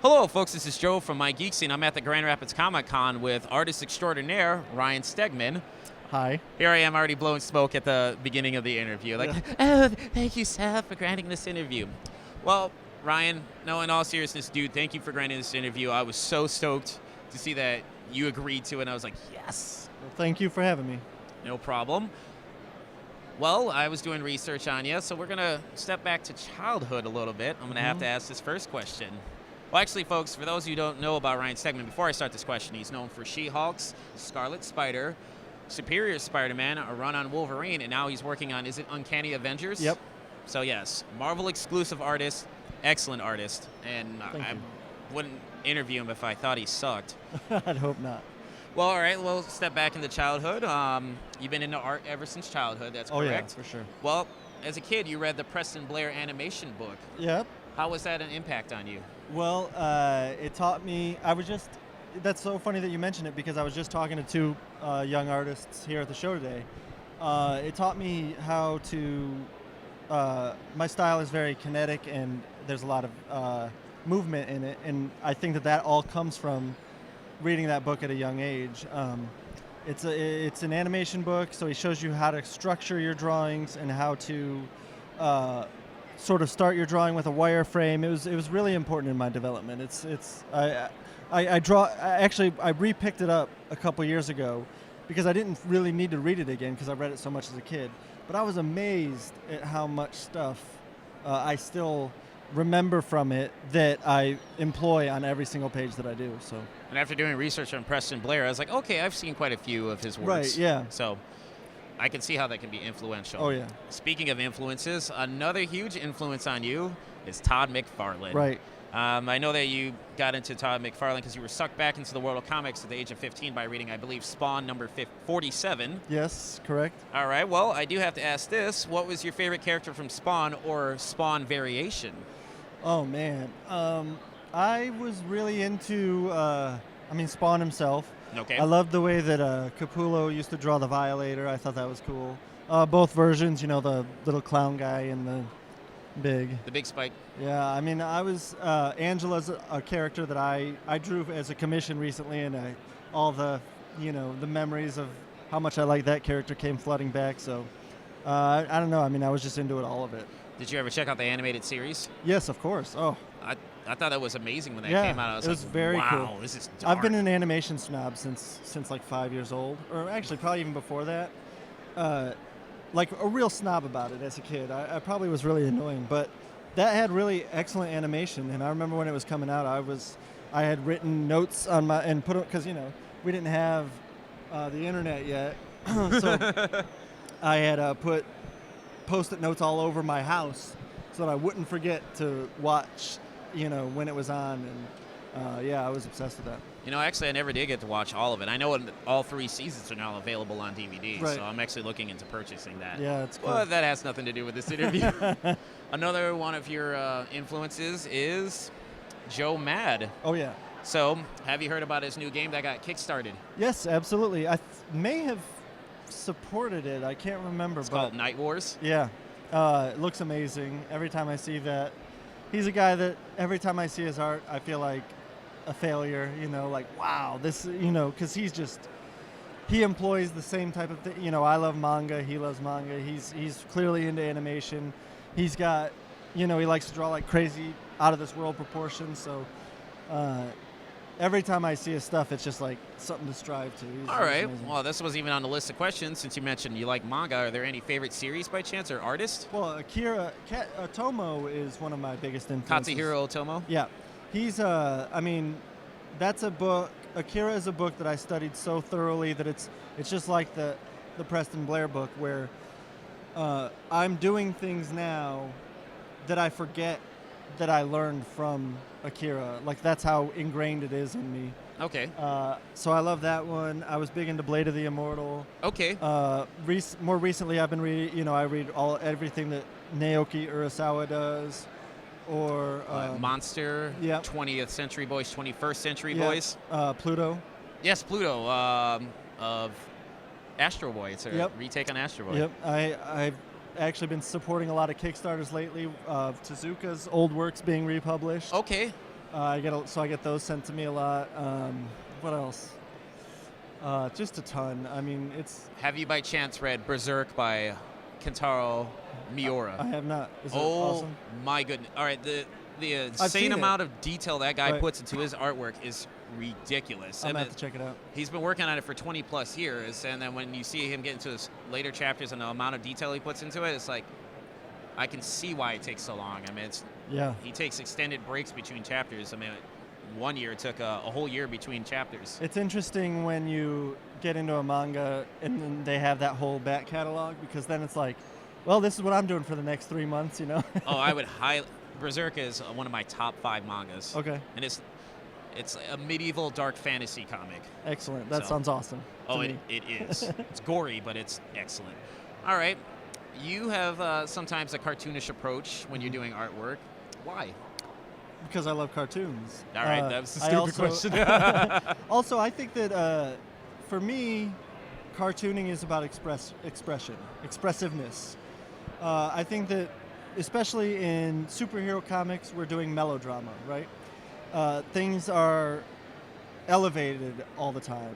Hello, folks. This is Joe from MIGeekScene. I'm at the Grand Rapids Comic Con with artist extraordinaire Ryan Stegman. Hi. Here I am already blowing smoke at the beginning of the interview. Oh, thank you, Seth, for granting this interview. Well, Ryan, no, in all seriousness, dude, thank you for granting this interview. I was so stoked to see that you agreed to it, and I was like, yes. Well, thank you for having me. No problem. Well, I was doing research on you, so we're going to step back to childhood a little bit. I'm going to have to ask this first question. Well, actually, folks, for those of you who don't know about Ryan Stegman, before I start this question, he's known for She-Hulks, Scarlet Spider, Superior Spider-Man, a run on Wolverine, and now he's working on, is it Uncanny Avengers? Yep. So, yes, Marvel exclusive artist, excellent artist, and I wouldn't interview him if I thought he sucked. I'd hope not. Well, all right, we'll step back into childhood. You've been into art ever since childhood, that's correct? Oh, yeah, for sure. Well, as a kid, you read the Preston Blair animation book. Yep. How was that an impact on you? Well, it taught me, that's so funny that you mentioned it because I was just talking to two young artists here at the show today. It taught me how to, my style is very kinetic and there's a lot of movement in it, and I think that all comes from reading that book at a young age. It's an animation book, so he shows you how to structure your drawings and how to sort of start your drawing with a wireframe. It was really important in my development. I re-picked it up a couple years ago because I didn't really need to read it again because I read it so much as a kid. But I was amazed at how much stuff I still remember from it that I employ on every single page that I do. So. And after doing research on Preston Blair, I was like, okay, I've seen quite a few of his works. Right, yeah. So I can see how that can be influential. Oh, yeah. Speaking of influences, another huge influence on you is Todd McFarlane. Right. I know that you got into Todd McFarlane because you were sucked back into the world of comics at the age of 15 by reading, I believe, Spawn number 47. Yes, correct. All right. Well, I do have to ask this. What was your favorite character from Spawn or Spawn variation? Oh, man. I was really into, Spawn himself. Okay. I loved the way that Capullo used to draw the Violator. I thought that was cool. Both versions, the little clown guy and the big spike. Yeah, I was Angela's a character that I drew as a commission recently, and all the the memories of how much I liked that character came flooding back. So I don't know. I was just into it, all of it. Did you ever check out the animated series? Yes, of course. Oh, I thought that was amazing when that came out. It was very wow, cool. This is dark. I've been an animation snob since like 5 years old, or actually probably even before that. Like a real snob about it as a kid. I probably was really annoying, but that had really excellent animation. And I remember when it was coming out, I had written notes on and put it because we didn't have the internet yet, so I had put Post-it notes all over my house so that I wouldn't forget to watch when it was on, and I was obsessed with that. Actually, I never did get to watch all of it. I know all 3 seasons are now available on DVD, right. So I'm actually looking into purchasing that. Yeah, it's cool. Well, that has nothing to do with this interview. Another one of your influences is Joe Mad. Oh, yeah. So, have you heard about his new game that got kickstarted? Yes, absolutely. I may have supported it. I can't remember. It's called Night Wars? Yeah. It looks amazing. Every time I see that, he's a guy that every time I see his art, I feel like a failure, like, wow, this, because he employs the same type of thing. I love manga. He loves manga. He's clearly into animation. He's got, he likes to draw like crazy out of this world proportions. So every time I see his stuff, it's just like something to strive to. All right. Well, this wasn't even on the list of questions. Since you mentioned you like manga, are there any favorite series by chance or artists? Well, Akira Otomo is one of my biggest influences. Katsuhiro Otomo? Yeah. He's, that's a book. Akira is a book that I studied so thoroughly that it's just like the Preston Blair book where I'm doing things now that I forget that I learned from Akira. Like, that's how ingrained it is in me. Okay. So I love that one. I was big into Blade of the Immortal. Okay. More recently, I've been reading, I read everything that Naoki Urasawa does. Or Monster, yep. 20th Century Boys, 21st Century Boys. Pluto. Yes, Pluto of Astro Boy. It's a retake on Astro Boy. Yep. I've actually been supporting a lot of Kickstarters lately of Tezuka's old works being republished. Okay. I get those sent to me a lot. What else? Just a ton. I mean, it's. Have you by chance read Berserk by Kentaro Miura? I have not. Is it Oh awesome? my goodness! All right, the I've seen insane it. amount of detail that guy Right. puts into his artwork is ridiculous. I'm I gonna mean, have to check it out. he's been working on it for 20 plus years, and then when you see him get into his later chapters and the amount of detail he puts into it, it's like I can see why it takes so long. I mean, Yeah. he takes extended breaks between chapters. I mean, one year it took a whole year between chapters. It's interesting when you get into a manga and then they have that whole back catalog, because then it's like, well, this is what I'm doing for the next 3 months, you know? Oh, I would highly. Berserk is one of my top 5 mangas. Okay. And it's a medieval dark fantasy comic. Excellent. That So- sounds awesome. Oh, to it me. is. It's gory, but it's excellent. All right. You have sometimes a cartoonish approach when you're doing artwork. Why? Because I love cartoons. All right, that was a I stupid also- question. Also, I think that for me, cartooning is about expressiveness. I think that, especially in superhero comics, we're doing melodrama, right? Things are elevated all the time.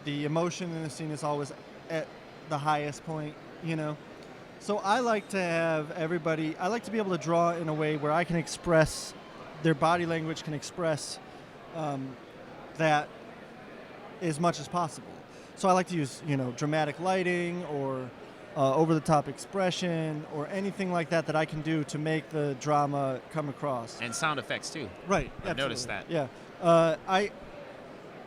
The emotion in the scene is always at the highest point, you know? So I like to have everybody, I like to be able to draw in a way where I can express, their body language can express that as much as possible. So I like to use, dramatic lighting or over-the-top expression or anything like that that I can do to make the drama come across. And sound effects, too. Right. I've noticed that. Yeah.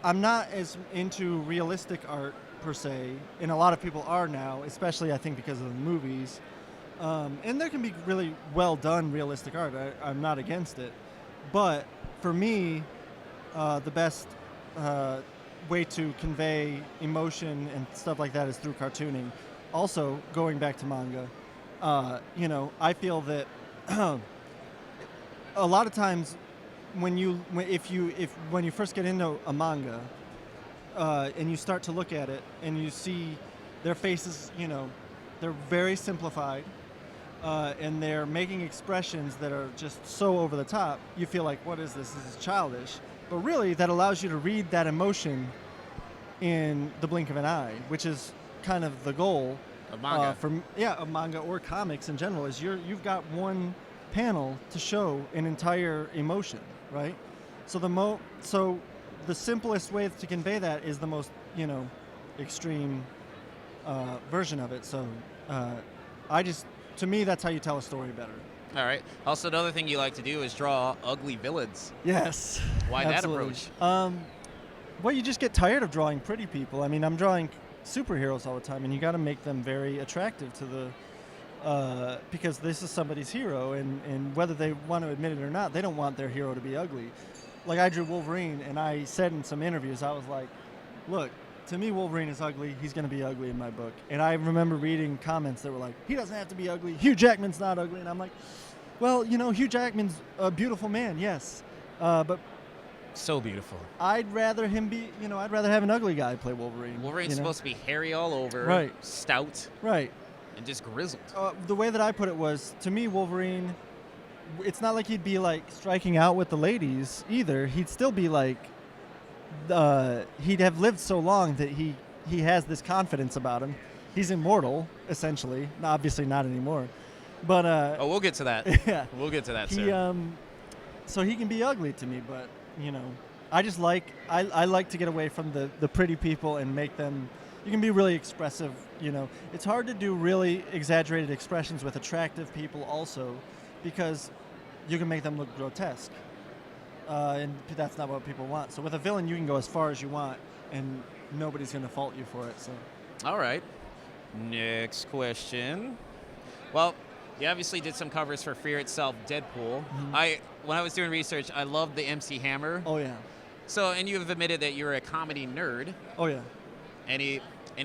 I'm not as into realistic art per se, and a lot of people are now, especially I think because of the movies. And there can be really well done realistic art. I'm not against it, but for me, the best way to convey emotion and stuff like that is through cartooning. Also, going back to manga, I feel that a lot of times when you first get into a manga and you start to look at it and you see their faces, they're very simplified and they're making expressions that are just so over the top, you feel like, what is this? This is childish. But really, that allows you to read that emotion in the blink of an eye, which is kind of the goal Of manga. of manga or comics in general. Is you've got one panel to show an entire emotion, right? So the simplest way to convey that is the most extreme version of it. So to me, that's how you tell a story better. All right. Also, another thing you like to do is draw ugly villains. Yes. Why absolutely. that approach? Well, you just get tired of drawing pretty people. I mean, I'm drawing superheroes all the time, and you got to make them very attractive to the because this is somebody's hero, and whether they want to admit it or not, they don't want their hero to be ugly. Like I drew Wolverine, and I said in some interviews, I was like, look, to me, Wolverine is ugly. He's going to be ugly in my book. And I remember reading comments that were like, he doesn't have to be ugly. Hugh Jackman's not ugly. And I'm like, well, Hugh Jackman's a beautiful man, yes. But So beautiful. I'd rather him be, I'd rather have an ugly guy play Wolverine. Wolverine's supposed to be hairy all over, Right. stout, Right. and just grizzled. The way that I put it was, to me, Wolverine, it's not like he'd be like striking out with the ladies either. He'd still be like, he'd have lived so long that he has this confidence about him. He's immortal, essentially. Obviously not anymore. But We'll get to that. yeah. We'll get to that, He sir. so he can be ugly to me, but I just like I like to get away from the pretty people and make them. You can be really expressive. It's hard to do really exaggerated expressions with attractive people also, because you can make them look grotesque, and that's not what people want. So with a villain, you can go as far as you want, and nobody's going to fault you for it. So All right. Next question. Well, you obviously did some covers for Fear Itself, Deadpool. Mm-hmm. When I was doing research, I loved the MC Hammer. oh yeah, So, and you've admitted that you're a comedy nerd. oh yeah. Any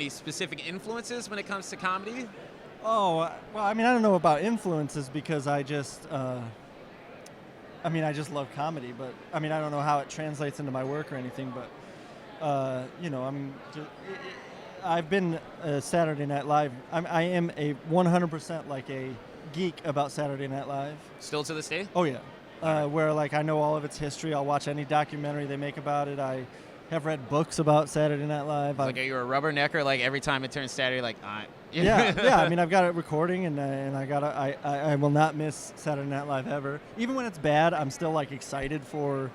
specific influences when it comes to comedy? Oh, well, I mean, I don't know about influences because I just love comedy, but I mean, I don't know how it translates into my work or anything, but I've been Saturday Night Live. I am a 100% like a geek about Saturday Night Live. Still to this day? Oh yeah, where like I know all of its history. I'll watch any documentary they make about it. I have read books about Saturday Night Live. Like, are you a rubbernecker? Like every time it turns Saturday, like, yeah. I mean, I've got it recording, and I will not miss Saturday Night Live ever. Even when it's bad, I'm still like excited for.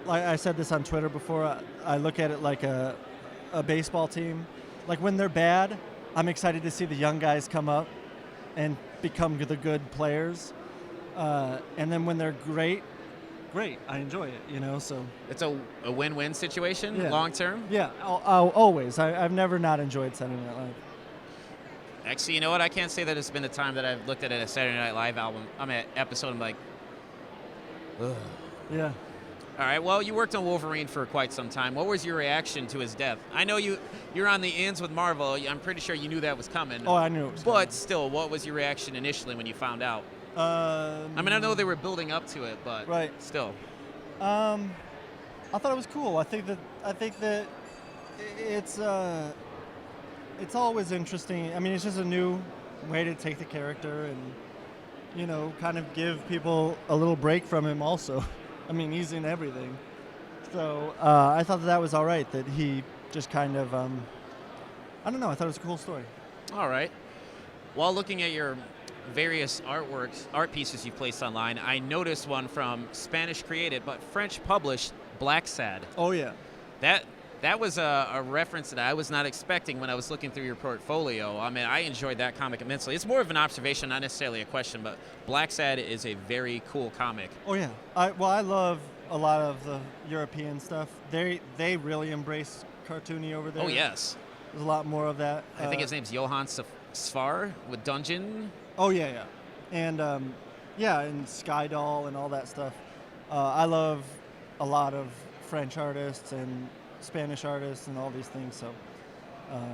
Like I said this on Twitter before. I look at it like a baseball team. Like when they're bad, I'm excited to see the young guys come up and become the good players. And then when they're great, I enjoy it, you know. So it's a win-win situation, long term. Yeah, I'll always. I've never not enjoyed Saturday Night Live. Actually, you know what? I can't say that it's been a time that I've looked at a Saturday Night Live episode. I'm like, ugh. Yeah. All right. Well, you worked on Wolverine for quite some time. What was your reaction to his death? I know you're on the ins with Marvel. I'm pretty sure you knew that was coming. Oh, I knew it was coming. But still, what was your reaction initially when you found out? I mean, I know they were building up to it, but still. I thought it was cool. I think that it's always interesting. I mean, it's just a new way to take the character and, you know, kind of give people a little break from him also. I mean, he's in everything. So I thought that was all right, that he just kind of, I don't know, I thought it was a cool story. All right. While looking at your various art pieces you've placed online, I noticed one from Spanish created but French published Blacksad. Oh, yeah. That was a reference that I was not expecting when I was looking through your portfolio. I mean, I enjoyed that comic immensely. It's more of an observation, not necessarily a question, but Blacksad is a very cool comic. Oh, yeah. I love a lot of the European stuff. They really embrace cartoony over there. Oh, yes. There's a lot more of that. I think his name's Johann Sfar with Dungeon. Oh, yeah. And, and Skydoll and all that stuff. I love a lot of French artists and Spanish artists and all these things, so,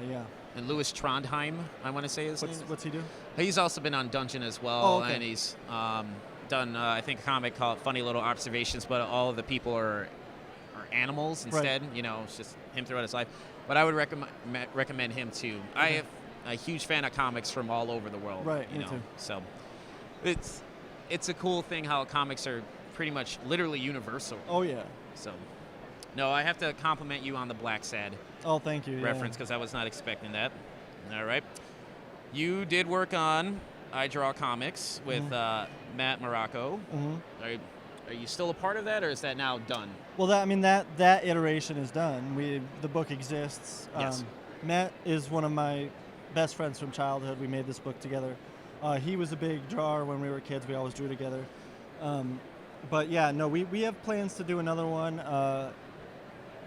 yeah. And Louis Trondheim, I want to say his name. What's he do? He's also been on Dungeon as well, oh, okay. And he's done, I think, a comic called Funny Little Observations, but all of the people are animals instead. Right. You know, it's just him throughout his life. But I would recommend him, too. Okay. I am a huge fan of comics from all over the world. Right, me too. So it's a cool thing how comics are pretty much literally universal. Oh, yeah. So, no, I have to compliment you on the Blacksad thank you. reference because I was not expecting that. All right. You did work on I Draw Comics with Matt Morocco. Mm-hmm. Are you still a part of that, or is that now done? Well, that iteration is done. The book exists. Yes. Matt is one of my best friends from childhood. We made this book together. He was a big drawer when we were kids. We always drew together. But yeah, no, we have plans to do another one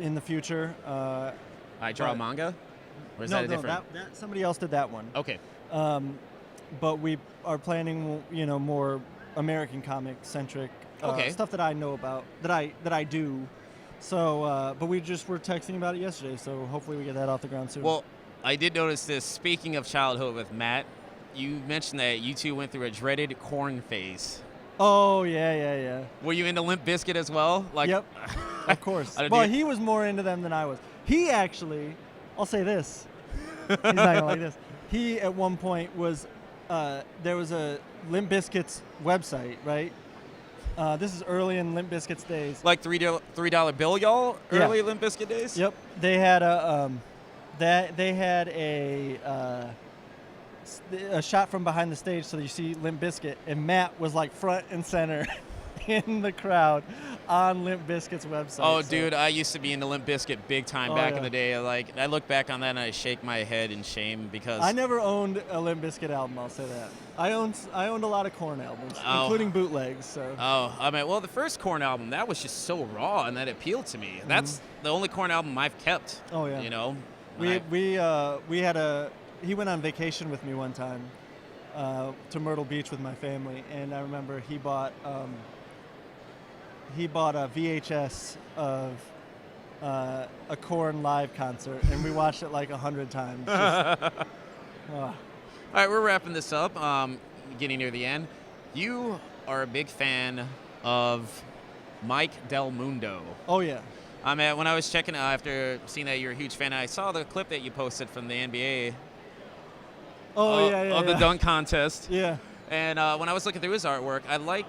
in the future. I Draw Manga? Or is that a different? No, somebody else did that one. Okay. But we are planning, more American comic centric stuff that I know about, that I do. So, but we're texting about it yesterday, so hopefully we get that off the ground soon. Well, I did notice this. Speaking of childhood with Matt, you mentioned that you two went through a dreaded corn phase. Oh, yeah. Were you into Limp Bizkit as well? Yep, of course. Well, he was more into them than I was. He actually, I'll say this. He's not going to like this. He, at one point, was, there was a Limp Bizkit's website, right? This is early in Limp Bizkit's days. Like $3 bill, y'all? Early Limp Bizkit days? Yep. They had a shot from behind the stage, so you see Limp Bizkit, and Matt was like front and center in the crowd on Limp Bizkit's website. Oh, dude, I used to be into Limp Bizkit big time back in the day. Like, I look back on that and I shake my head in shame because I never owned a Limp Bizkit album. I'll say that. I owned a lot of Korn albums, including bootlegs. So. Oh, I mean, well, the first Korn album, that was just so raw and that appealed to me. That's the only Korn album I've kept. Oh yeah. He went on vacation with me one time to Myrtle Beach with my family, and I remember he bought a VHS of a Korn live concert, and we watched it like 100 times. All right, we're wrapping this up, getting near the end. You are a big fan of Mike Del Mundo. Oh, yeah. I mean, when I was checking out after seeing that you're a huge fan, I saw the clip that you posted from the NBA. Of the dunk contest. Yeah. And when I was looking through his artwork, I like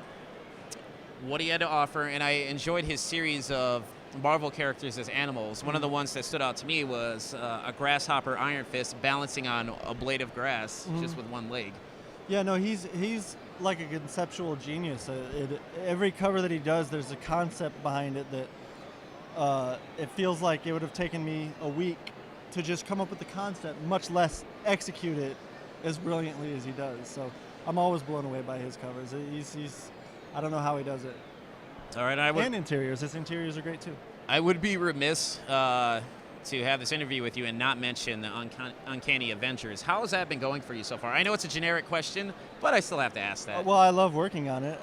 what he had to offer, and I enjoyed his series of Marvel characters as animals. One of the ones that stood out to me was a grasshopper Iron Fist balancing on a blade of grass just with one leg. Yeah, no, he's like a conceptual genius. Every cover that he does, there's a concept behind it that it feels like it would have taken me a week to just come up with the concept, much less execute it as brilliantly as he does. So I'm always blown away by his covers. He's I don't know how he does it. All right, and interiors. His interiors are great too. I would be remiss to have this interview with you and not mention the Uncanny Avengers. How has that been going for you so far? I know it's a generic question, but I still have to ask that. Well, I love working on it.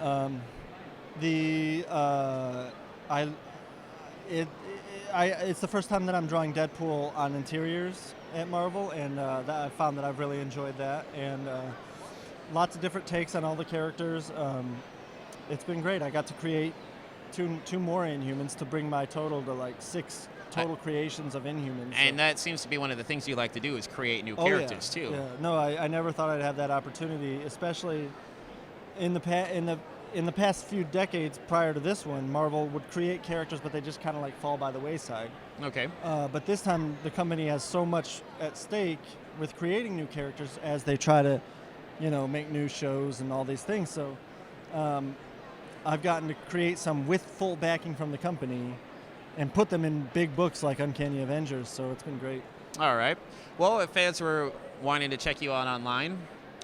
It's the first time that I'm drawing Deadpool on interiors at Marvel, and I found that I've really enjoyed that. And lots of different takes on all the characters. It's been great. I got to create two more Inhumans to bring my total to like 6 total creations of Inhumans. And that seems to be one of the things you like to do is create new characters too. Yeah. No, I never thought I'd have that opportunity, especially in the past few decades prior to this one. Marvel would create characters, but they just kind of like fall by the wayside. Okay. But this time, the company has so much at stake with creating new characters as they try to, make new shows and all these things. So, I've gotten to create some with full backing from the company and put them in big books like Uncanny Avengers, so it's been great. All right. Well, if fans were wanting to check you out online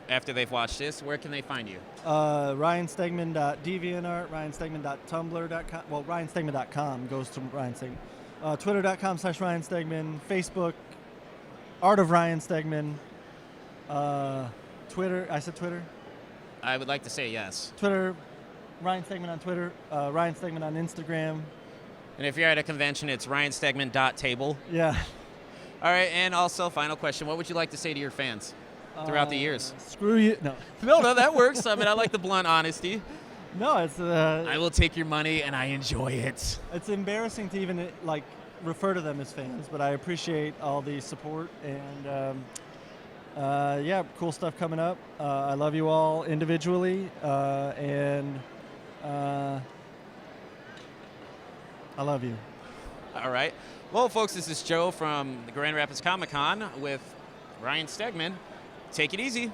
after they've watched this, where can they find you? RyanStegman.deviantart, RyanStegman.tumblr.com. Well, RyanStegman.com goes to Ryan Stegman. Twitter.com/Ryan Stegman. Facebook, Art of Ryan Stegman. Twitter, I said Twitter? I would like to say yes. Twitter, Ryan Stegman on Twitter, Ryan Stegman on Instagram. And if you're at a convention, it's RyanStegman.table. Yeah. All right, and also, final question. What would you like to say to your fans throughout the years? Screw you. No. No, that works. I mean, I like the blunt honesty. No, it's... I will take your money, and I enjoy it. It's embarrassing to even, refer to them as fans, but I appreciate all the support, and, cool stuff coming up. I love you all individually, and... I love you. All right. Well, folks, this is Joe from the Grand Rapids Comic Con with Ryan Stegman. Take it easy.